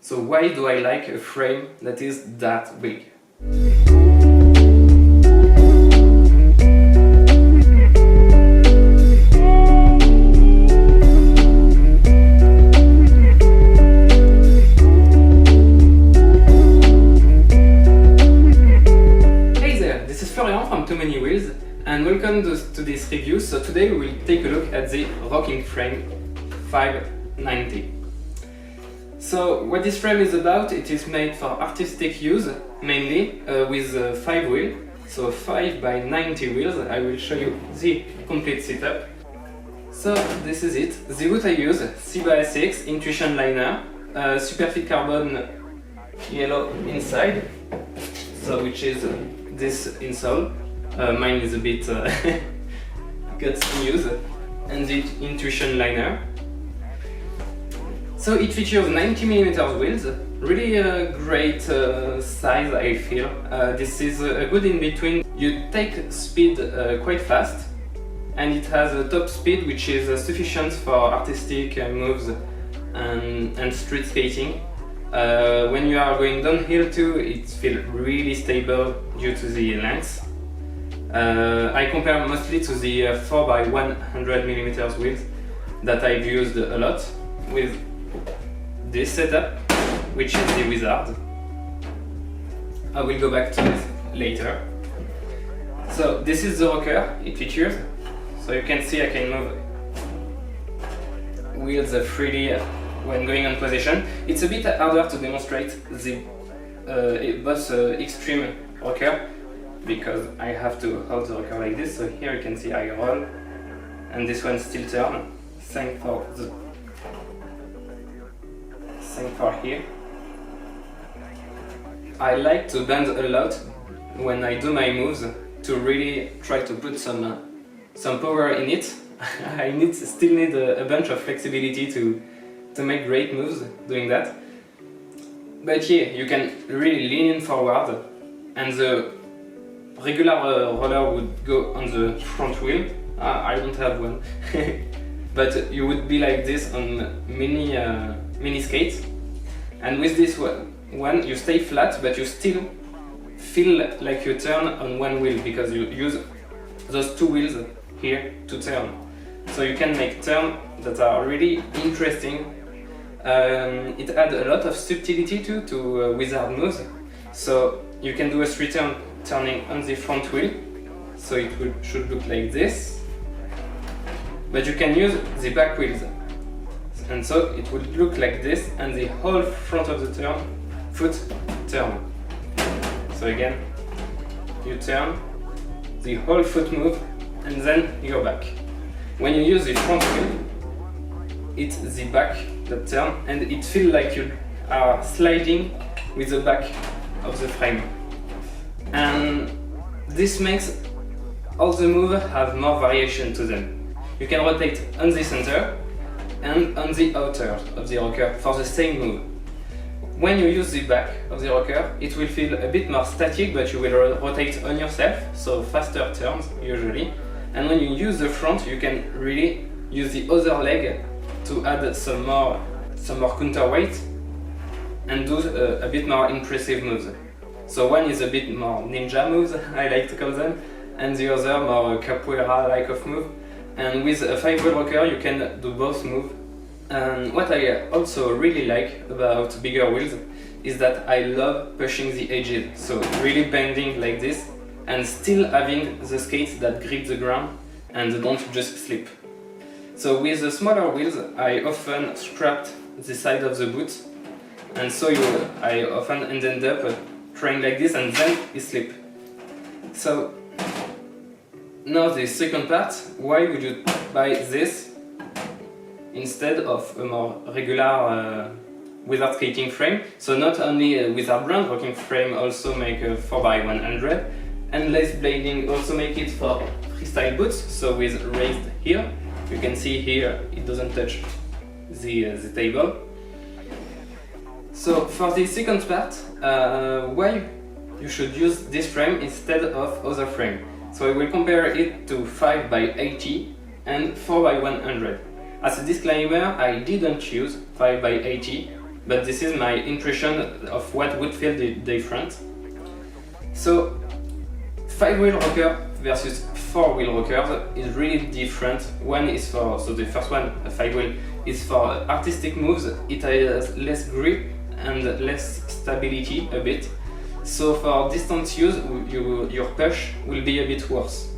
So why do I like a frame that is that big? Hey there, this is Florian from Too Many Wheels and welcome to this review. So today we will take a look at the Rockin Frame 590. So what this frame is about, it is made for artistic use, mainly with 5 wheels, so 5 by 90 wheels. I will show you the complete setup. So this is it. The wood I use, C/6 Intuition liner, Superfeet Carbon yellow inside, so which is this insole. Mine is a bit got some use, and the Intuition liner. So it features 90mm wheels, really a great size I feel. This is a good in between. You take speed quite fast, and it has a top speed which is sufficient for artistic moves and street skating. When you are going downhill too, it feels really stable due to the length. I compare mostly to the 4x100mm wheels that I've used a lot with this setup, which is the Wizard. I will go back to this later. So this is the rocker it features. So you can see I can move wheels freely when going on position. It's a bit harder to demonstrate the both extreme rocker because I have to hold the rocker like this. So here you can see I roll and this one still turn. Same for here. I like to bend a lot when I do my moves to really try to put some power in it. I still need a bunch of flexibility to make great moves doing that. But here you can really lean in forward, and the regular roller would go on the front wheel. I don't have one. But you would be like this on mini skates, and with this one you stay flat, but you still feel like you turn on one wheel because you use those two wheels here to turn. So you can make turns that are really interesting. It adds a lot of subtlety to Wizard moves. So you can do a street turn turning on the front wheel, so it should look like this. But you can use the back wheels, and so it would look like this, and the whole front of the foot turn. So again, you turn, the whole foot move, and then you're back. When you use the front wheel, it's the back that turn, and it feels like you are sliding with the back of the frame. And this makes all the moves have more variation to them. You can rotate on the center and on the outer of the rocker for the same move. When you use the back of the rocker, it will feel a bit more static, but you will rotate on yourself, so faster turns usually. And when you use the front, you can really use the other leg to add some more counterweight and do a bit more impressive moves. So one is a bit more ninja moves, I like to call them, and the other more capoeira-like of move. And with a 5-wheel rocker you can do both moves. And what I also really like about bigger wheels is that I love pushing the edges, so really bending like this and still having the skates that grip the ground and don't just slip. So with the smaller wheels I often strapped the side of the boot, and so I often ended up trying like this and then it slip. So now the second part, why would you buy this instead of a more regular Wizard skating frame? So not only with our brand, Rockin Frame also make a 4x100, and lace blading also make it for freestyle boots, so with raised heel. You can see here it doesn't touch the table. So for the second part, why you should use this frame instead of other frame. So I will compare it to 5x80 and 4x100. As a disclaimer, I didn't use 5x80 but this is my impression of what would feel different. So 5-wheel rocker versus 4-wheel rockers is really different. One is for, so the first one, a 5-wheel, is for artistic moves. It has less grip and less stability a bit. So for distance use, your push will be a bit worse.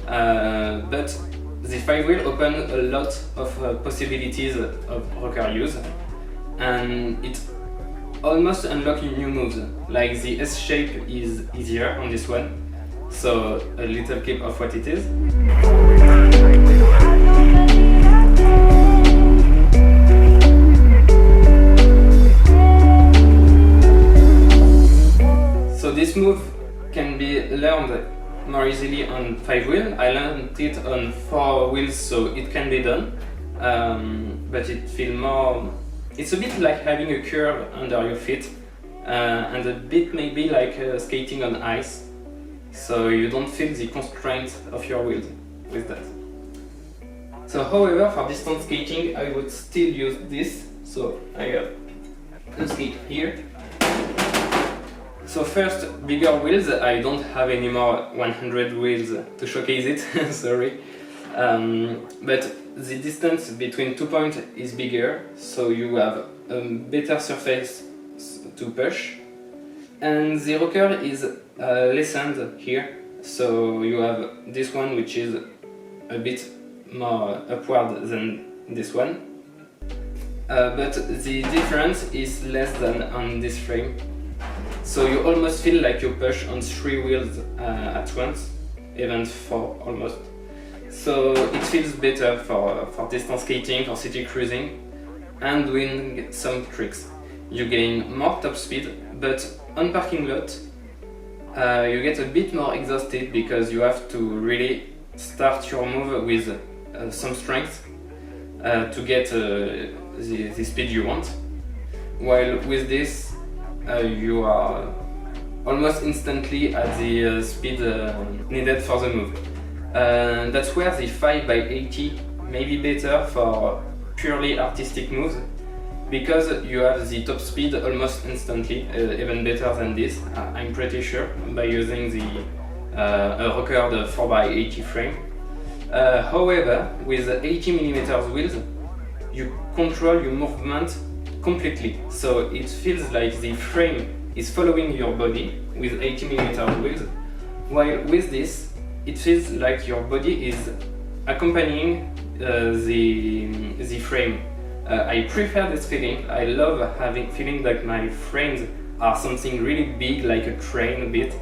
But the 5-wheel opens a lot of possibilities of rocker use, and it almost unlocks new moves. Like the S shape is easier on this one. So a little clip of what it is. So this move can be learned more easily on 5-wheel. I learned it on 4 wheels, so it can be done. But it feels more... It's a bit like having a curve under your feet, and a bit maybe like skating on ice. So you don't feel the constraint of your wheels with that. So however, for distance skating I would still use this. So I have a skate here. So first, bigger wheels. I don't have any more 100 wheels to showcase it, sorry. But the distance between 2 points is bigger, so you have a better surface to push. And the rocker is lessened here, so you have this one which is a bit more upward than this one. But the difference is less than on this frame. So you almost feel like you push on 3 wheels at once, even 4 almost. So it feels better for distance skating, for city cruising, and doing some tricks. You gain more top speed, but on parking lot you get a bit more exhausted because you have to really start your move with some strength to get the speed you want. While with this you are almost instantly at the speed needed for the move. That's where the 5x80 may be better for purely artistic moves, because you have the top speed almost instantly, even better than this, I'm pretty sure, by using the record 4x80 frame. However, with 80mm wheels, you control your movement completely, so it feels like the frame is following your body with 80mm wheels, while with this, it feels like your body is accompanying the frame. I prefer this feeling. I love feeling like my frames are something really big, like a train a bit.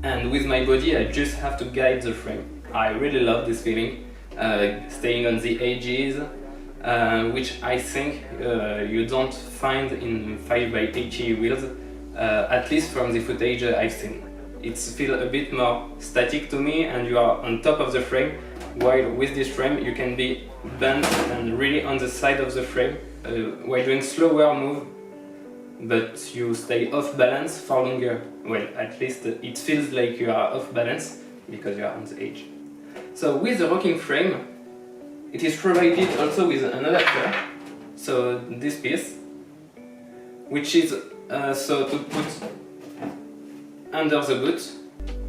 And with my body, I just have to guide the frame. I really love this feeling, staying on the edges, which I think you don't find in 5x80 wheels, at least from the footage I've seen. It feels a bit more static to me, and you are on top of the frame, while with this frame you can be bent and really on the side of the frame while doing slower move, but you stay off balance for longer. Well, at least it feels like you are off balance because you are on the edge. So with the Rockin frame, it is provided also with an adapter. So this piece, which is so to put under the boot,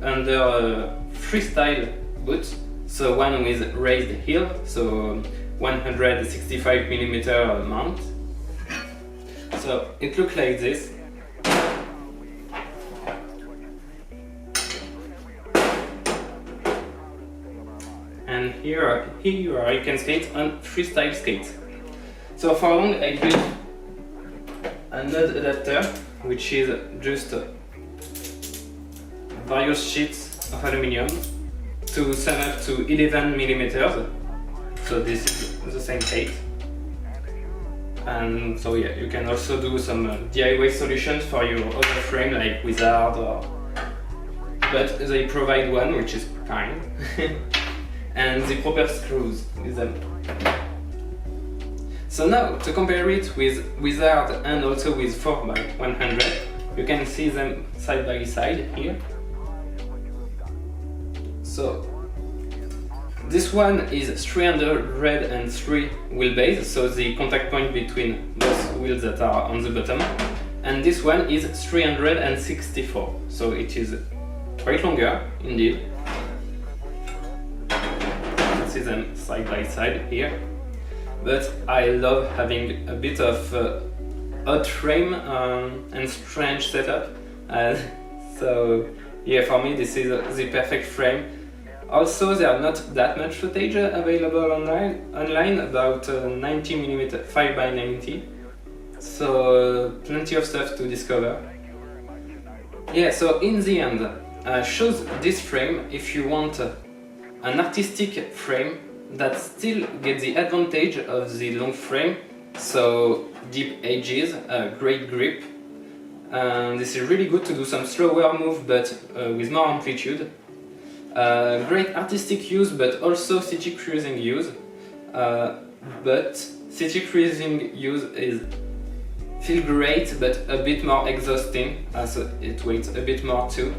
under a freestyle boot. So one with raised heel, so 165mm mount. So it looks like this. And here you can skate on freestyle skate. So for long I built a node adapter, which is just various sheets of aluminium to sum up to 11mm. So this is the same height. And so yeah, you can also do some DIY solutions for your other frame like Wizard but they provide one which is kind and the proper screws with them. So now to compare it with Wizard and also with 4x100, you can see them side by side here. So This one is 303 wheelbase, so the contact point between both wheels that are on the bottom, and this one is 364, so it is quite longer indeed. You can see them side by side here, but I love having a bit of odd frame and strange setup, so yeah, for me this is the perfect frame. Also, there are not that much footage available online about 90mm 5x90, so plenty of stuff to discover. Yeah, so in the end, choose this frame if you want an artistic frame that still gets the advantage of the long frame, so deep edges, great grip. This is really good to do some slower move but with more amplitude. Great artistic use but also city cruising use, but city cruising use feels great but a bit more exhausting, as it weighs a bit more too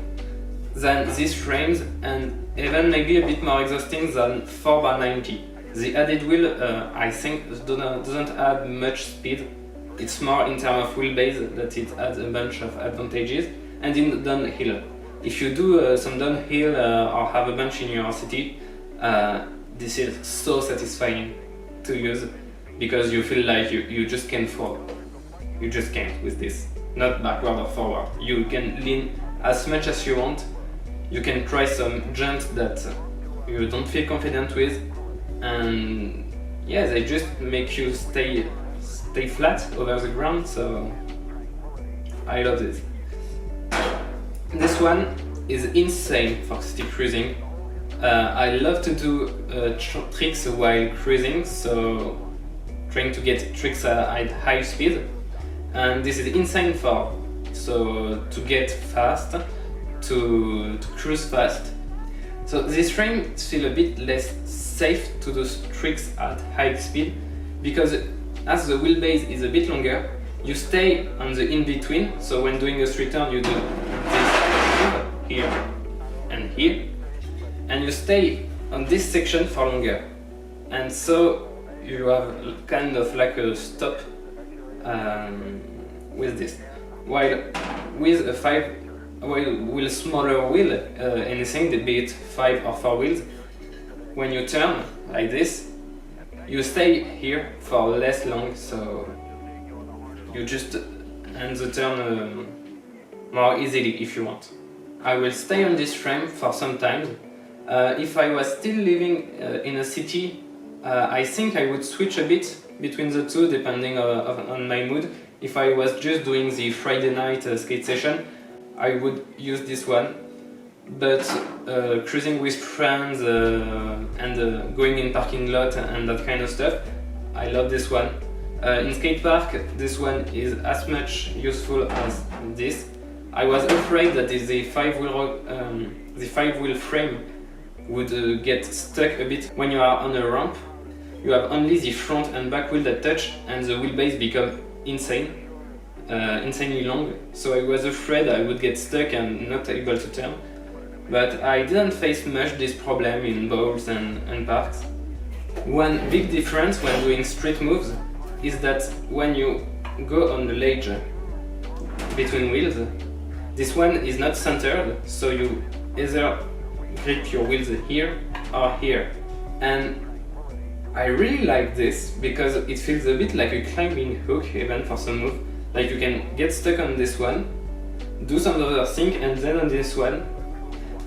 than these frames, and even maybe a bit more exhausting than 4x90. The added wheel I think doesn't add much speed, it's more in terms of wheelbase that it adds a bunch of advantages. And in downhill, if you do some downhill or have a bunch in your city, this is so satisfying to use, because you feel like you just can't fall. You just can't with this, not backward or forward. You can lean as much as you want, you can try some jumps that you don't feel confident with, and yeah, they just make you stay flat over the ground, so I love this. This one is insane for city cruising. I love to do tricks while cruising, so trying to get tricks at high speed, and this is insane so to get fast, to cruise fast. So this frame feels a bit less safe to do tricks at high speed, because as the wheelbase is a bit longer, you stay on the in-between, so when doing a street turn you do this here and here, and you stay on this section for longer, and so you have kind of like a stop with this. While with a smaller wheel, anything, be it 5 or 4 wheels, when you turn like this, you stay here for less long, so you just end the turn more easily if you want. I will stay on this frame for some time. If I was still living in a city, I think I would switch a bit between the two depending on my mood. If I was just doing the Friday night skate session, I would use this one. But cruising with friends and going in parking lot and that kind of stuff, I love this one. In skate park, this one is as much useful as this. I was afraid that the five wheel frame would get stuck a bit when you are on a ramp. You have only the front and back wheel that touch, and the wheelbase become insanely long. So I was afraid I would get stuck and not able to turn. But I didn't face much this problem in bowls and parks. One big difference when doing street moves is that when you go on the ledge between wheels, this one is not centered, so you either grip your wheels here or here. And I really like this because it feels a bit like a climbing hook even for some move. Like you can get stuck on this one, do some other thing, and then on this one.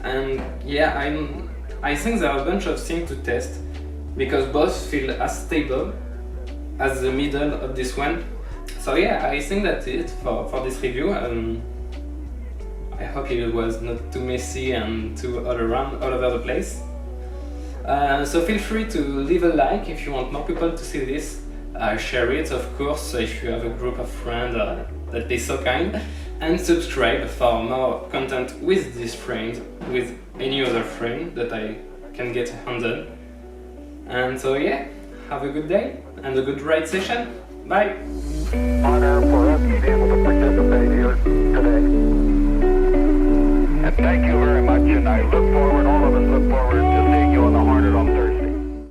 And yeah, I think there are a bunch of things to test because both feel as stable as the middle of this one. So yeah, I think that's it for this review. I hope it was not too messy and too all over the place. So feel free to leave a like if you want more people to see this. Share it, of course, if you have a group of friends that'd be so kind. And subscribe for more content with this frame, with any other frame that I can get a hand on. And so yeah, have a good day and a good ride session. Bye! Honor for us to be able to participate here today. And thank you very much, and I look forward, all of us look forward